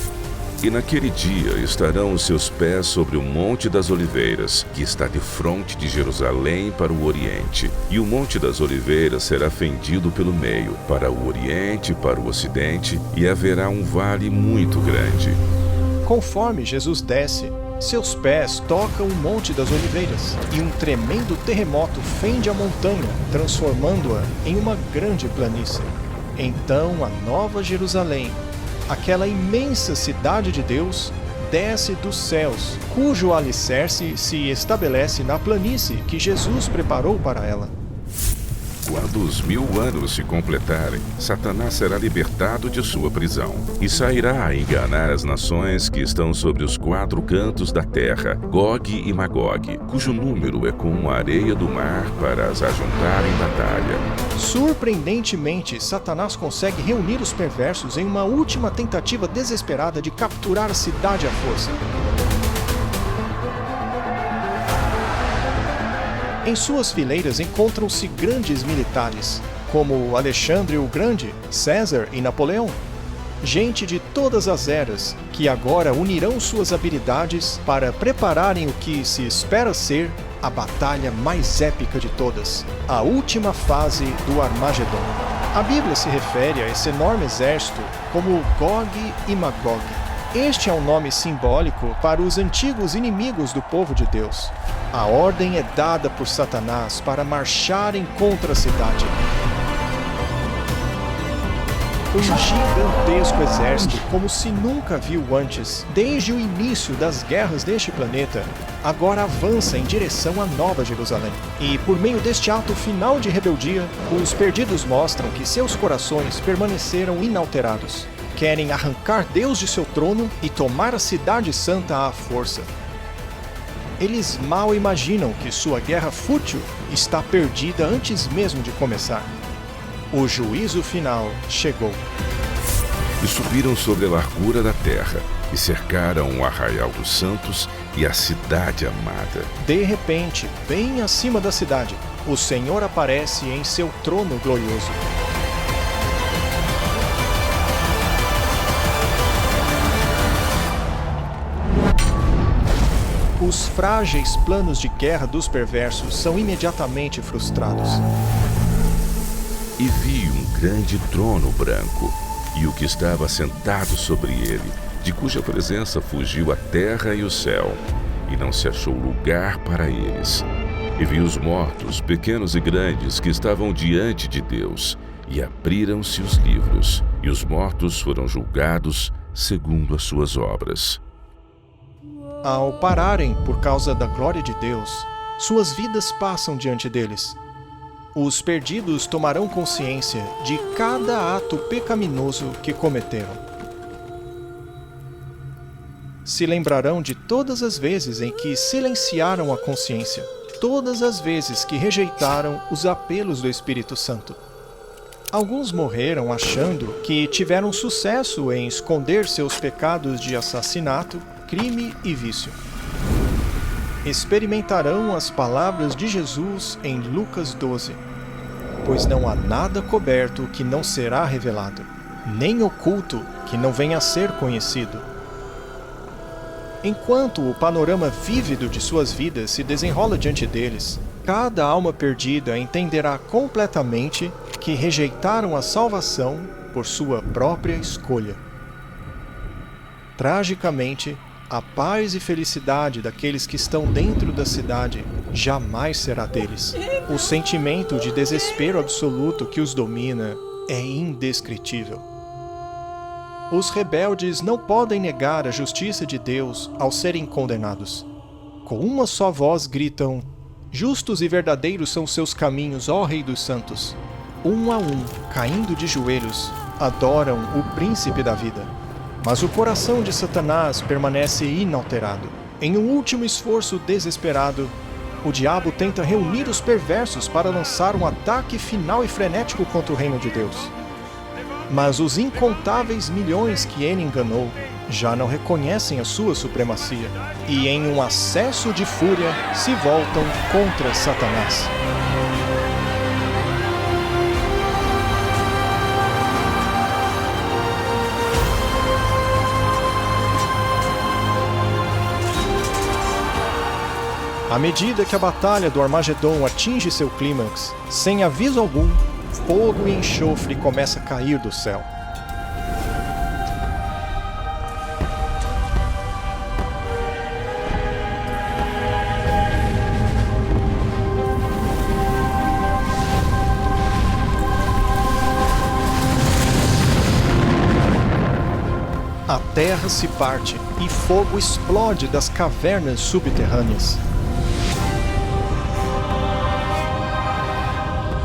E naquele dia estarão os seus pés sobre o Monte das Oliveiras, que está de fronte de Jerusalém para o Oriente. E o Monte das Oliveiras será fendido pelo meio, para o Oriente e para o Ocidente, e haverá um vale muito grande. Conforme Jesus desce, seus pés tocam o Monte das Oliveiras, e um tremendo terremoto fende a montanha, transformando-a em uma grande planície. Então a Nova Jerusalém aquela imensa cidade de Deus desce dos céus, cujo alicerce se estabelece na planície que Jesus preparou para ela. Quando os 1000 anos se completarem, Satanás será libertado de sua prisão e sairá a enganar as nações que estão sobre os 4 cantos da terra, Gog e Magog, cujo número é como a areia do mar, para as ajuntar em batalha. Surpreendentemente, Satanás consegue reunir os perversos em uma última tentativa desesperada de capturar a cidade à força. Em suas fileiras encontram-se grandes militares, como Alexandre o Grande, César e Napoleão. Gente de todas as eras, que agora unirão suas habilidades para prepararem o que se espera ser a batalha mais épica de todas, a última fase do Armagedon. A Bíblia se refere a esse enorme exército como Gog e Magog. Este é um nome simbólico para os antigos inimigos do povo de Deus. A ordem é dada por Satanás para marcharem contra a cidade. Um gigantesco exército, como se nunca viu antes, desde o início das guerras deste planeta, agora avança em direção à Nova Jerusalém. E por meio deste ato final de rebeldia, os perdidos mostram que seus corações permaneceram inalterados. Querem arrancar Deus de seu trono e tomar a cidade santa à força. Eles mal imaginam que sua guerra fútil está perdida antes mesmo de começar. O juízo final chegou. E subiram sobre a largura da terra, e cercaram o arraial dos santos e a cidade amada. De repente, bem acima da cidade, o Senhor aparece em seu trono glorioso. Os frágeis planos de guerra dos perversos são imediatamente frustrados. E vi um grande trono branco, e o que estava sentado sobre ele, de cuja presença fugiu a terra e o céu, e não se achou lugar para eles. E vi os mortos, pequenos e grandes, que estavam diante de Deus, e abriram-se os livros, e os mortos foram julgados segundo as suas obras. Ao pararem por causa da glória de Deus, suas vidas passam diante deles. Os perdidos tomarão consciência de cada ato pecaminoso que cometeram. Se lembrarão de todas as vezes em que silenciaram a consciência, todas as vezes que rejeitaram os apelos do Espírito Santo. Alguns morreram achando que tiveram sucesso em esconder seus pecados de assassinato, crime e vício. Experimentarão as palavras de Jesus em Lucas 12. Pois não há nada coberto que não será revelado, nem oculto que não venha a ser conhecido. Enquanto o panorama vívido de suas vidas se desenrola diante deles, cada alma perdida entenderá completamente que rejeitaram a salvação por sua própria escolha. Tragicamente, a paz e felicidade daqueles que estão dentro da cidade jamais será deles. O sentimento de desespero absoluto que os domina é indescritível. Os rebeldes não podem negar a justiça de Deus ao serem condenados. Com uma só voz gritam: justos e verdadeiros são seus caminhos, ó Rei dos Santos. Um a um, caindo de joelhos, adoram o Príncipe da Vida. Mas o coração de Satanás permanece inalterado. Em um último esforço desesperado, o diabo tenta reunir os perversos para lançar um ataque final e frenético contra o reino de Deus. Mas os incontáveis milhões que ele enganou já não reconhecem a sua supremacia e, em um acesso de fúria, se voltam contra Satanás. À medida que a batalha do Armagedon atinge seu clímax, sem aviso algum, fogo e enxofre começa a cair do céu. A terra se parte e fogo explode das cavernas subterrâneas.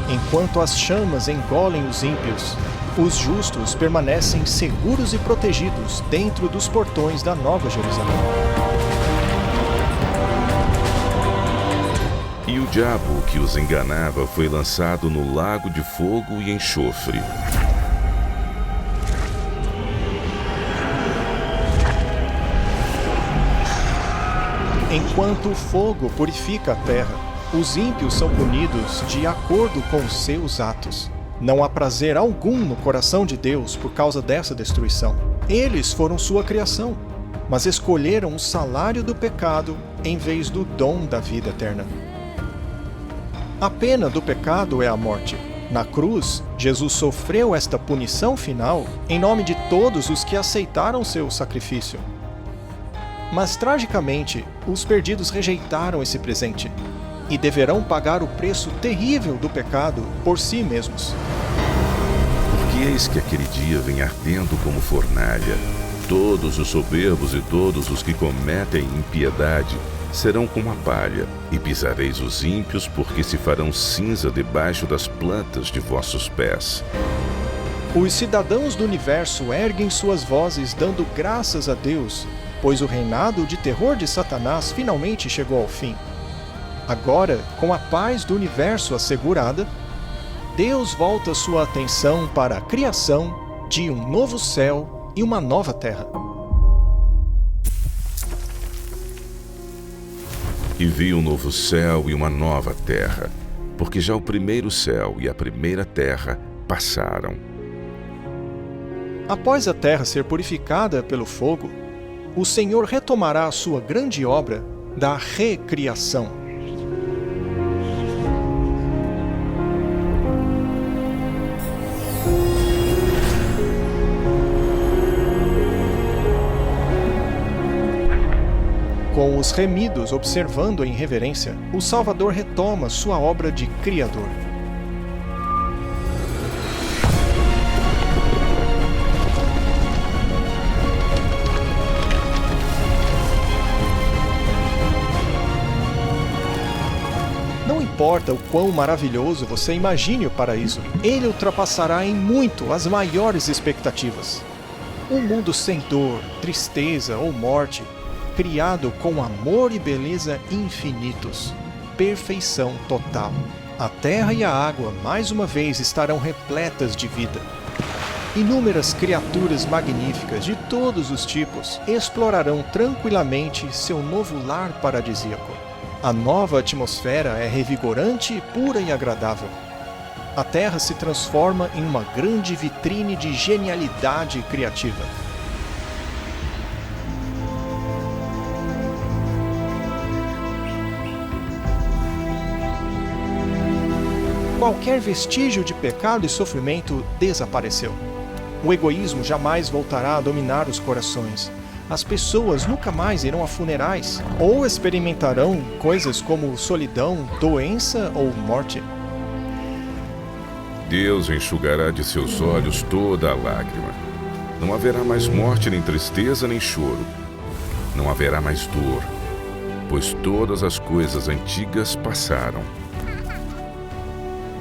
Enquanto as chamas engolem os ímpios, os justos permanecem seguros e protegidos dentro dos portões da Nova Jerusalém. E o diabo que os enganava foi lançado no lago de fogo e enxofre. Enquanto o fogo purifica a terra, os ímpios são punidos de acordo com seus atos. Não há prazer algum no coração de Deus por causa dessa destruição. Eles foram sua criação, mas escolheram o salário do pecado em vez do dom da vida eterna. A pena do pecado é a morte. Na cruz, Jesus sofreu esta punição final em nome de todos os que aceitaram seu sacrifício. Mas, tragicamente, os perdidos rejeitaram esse presente e deverão pagar o preço terrível do pecado por si mesmos. Porque eis que aquele dia vem ardendo como fornalha. Todos os soberbos e todos os que cometem impiedade serão como a palha, e pisareis os ímpios, porque se farão cinza debaixo das plantas de vossos pés. Os cidadãos do universo erguem suas vozes dando graças a Deus, pois o reinado de terror de Satanás finalmente chegou ao fim. Agora, com a paz do universo assegurada, Deus volta sua atenção para a criação de um novo céu e uma nova terra. E vi um novo céu e uma nova terra, porque já o primeiro céu e a primeira terra passaram. Após a terra ser purificada pelo fogo, o Senhor retomará a sua grande obra da recriação. Com os remidos observando em reverência, o Salvador retoma sua obra de Criador. Não importa o quão maravilhoso você imagine o paraíso, ele ultrapassará em muito as maiores expectativas. Um mundo sem dor, tristeza ou morte, criado com amor e beleza infinitos. Perfeição total. A terra e a água mais uma vez estarão repletas de vida. Inúmeras criaturas magníficas de todos os tipos explorarão tranquilamente seu novo lar paradisíaco. A nova atmosfera é revigorante, pura e agradável. A terra se transforma em uma grande vitrine de genialidade criativa. Qualquer vestígio de pecado e sofrimento desapareceu. O egoísmo jamais voltará a dominar os corações. As pessoas nunca mais irão a funerais ou experimentarão coisas como solidão, doença ou morte. Deus enxugará de seus olhos toda a lágrima. Não haverá mais morte, nem tristeza, nem choro. Não haverá mais dor, pois todas as coisas antigas passaram.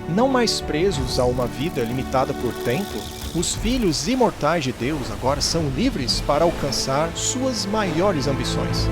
Não mais presos a uma vida limitada por tempo, os filhos imortais de Deus agora são livres para alcançar suas maiores ambições.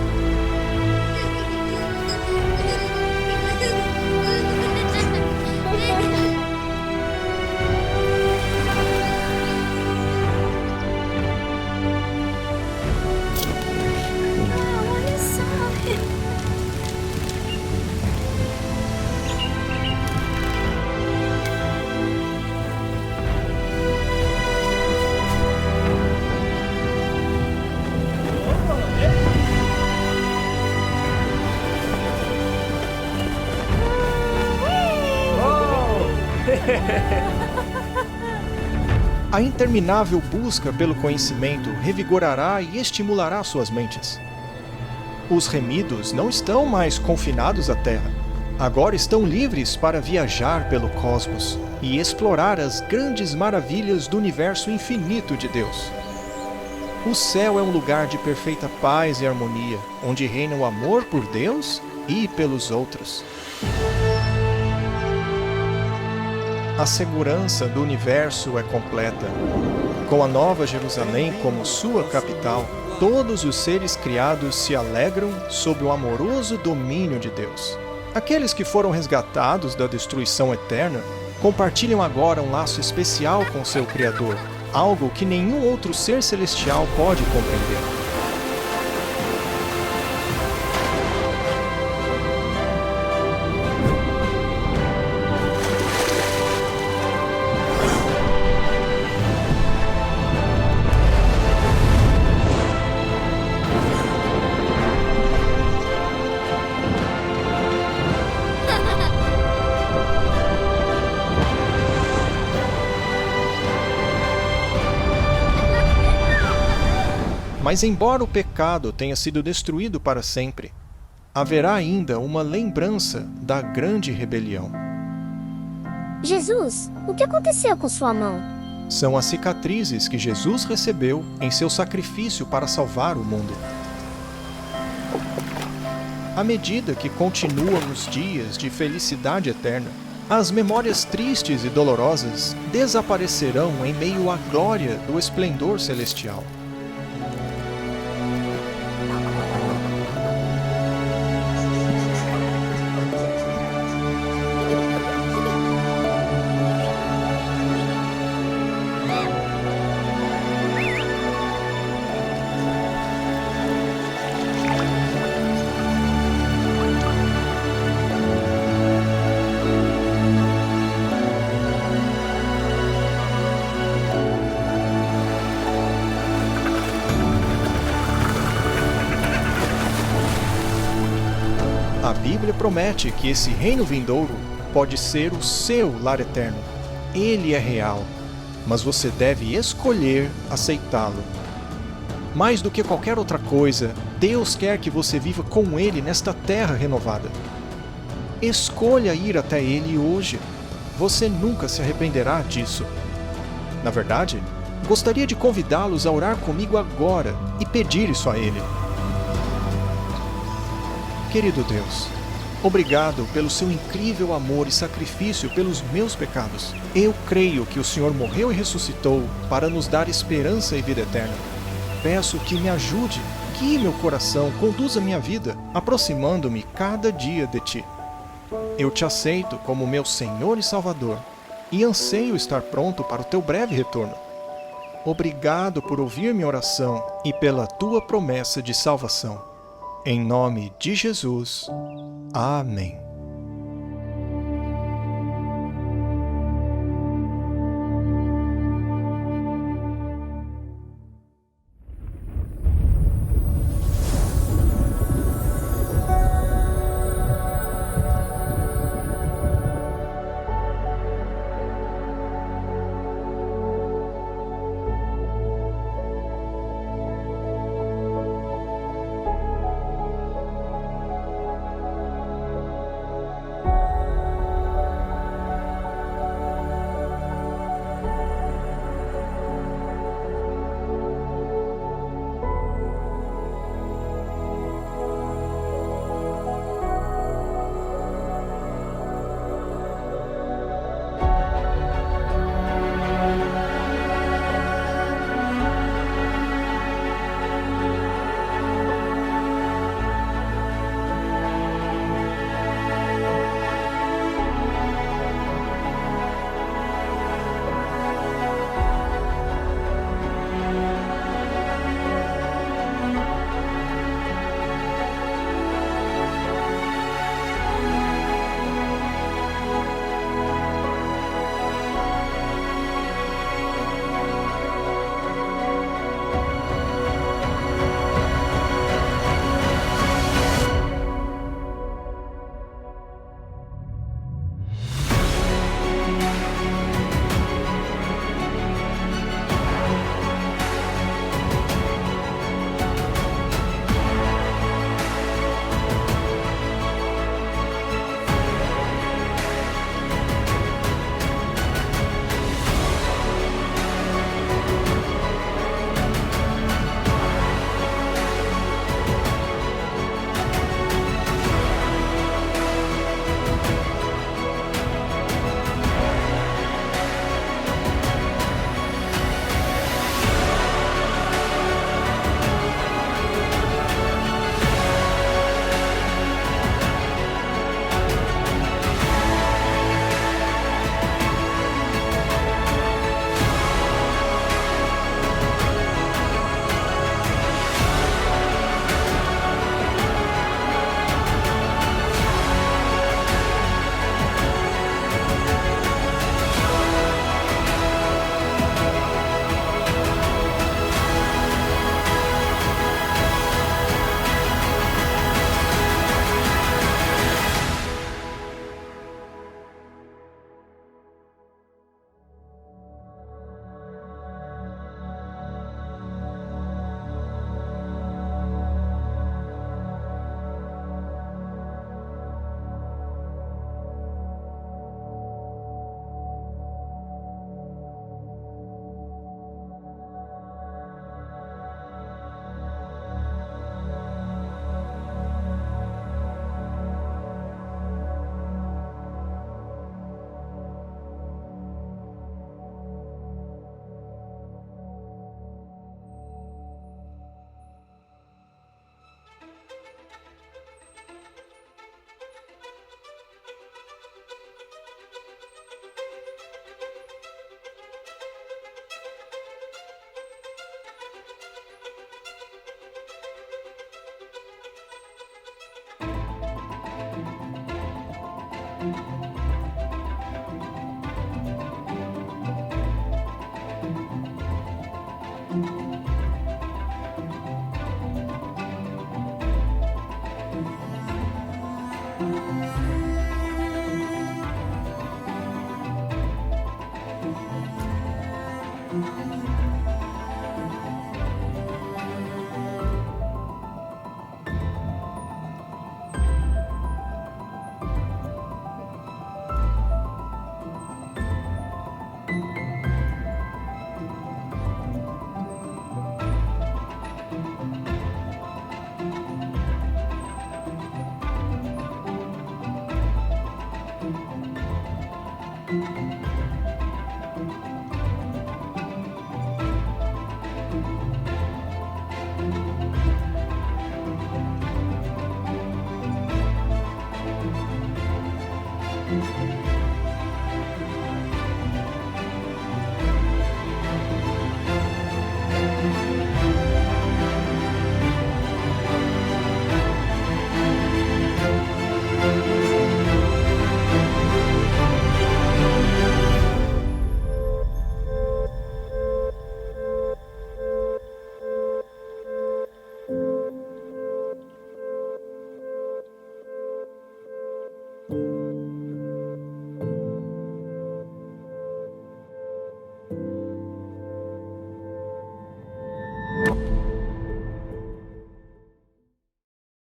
A interminável busca pelo conhecimento revigorará e estimulará suas mentes. Os remidos não estão mais confinados à Terra. Agora estão livres para viajar pelo cosmos e explorar as grandes maravilhas do universo infinito de Deus. O céu é um lugar de perfeita paz e harmonia, onde reina o amor por Deus e pelos outros. A segurança do universo é completa. Com a Nova Jerusalém como sua capital, todos os seres criados se alegram sob o amoroso domínio de Deus. Aqueles que foram resgatados da destruição eterna compartilham agora um laço especial com seu Criador, algo que nenhum outro ser celestial pode compreender. Mas embora o pecado tenha sido destruído para sempre, haverá ainda uma lembrança da grande rebelião. Jesus, o que aconteceu com sua mão? São as cicatrizes que Jesus recebeu em seu sacrifício para salvar o mundo. À medida que continuam os dias de felicidade eterna, as memórias tristes e dolorosas desaparecerão em meio à glória do esplendor celestial. A Bíblia promete que esse reino vindouro pode ser o seu lar eterno. Ele é real, mas você deve escolher aceitá-lo. Mais do que qualquer outra coisa, Deus quer que você viva com Ele nesta terra renovada. Escolha ir até Ele hoje. Você nunca se arrependerá disso. Na verdade, gostaria de convidá-los a orar comigo agora e pedir isso a Ele. Querido Deus, obrigado pelo seu incrível amor e sacrifício pelos meus pecados. Eu creio que o Senhor morreu e ressuscitou para nos dar esperança e vida eterna. Peço que me ajude, guie meu coração, conduza minha vida, aproximando-me cada dia de Ti. Eu Te aceito como meu Senhor e Salvador e anseio estar pronto para o Teu breve retorno. Obrigado por ouvir minha oração e pela Tua promessa de salvação. Em nome de Jesus. Amém.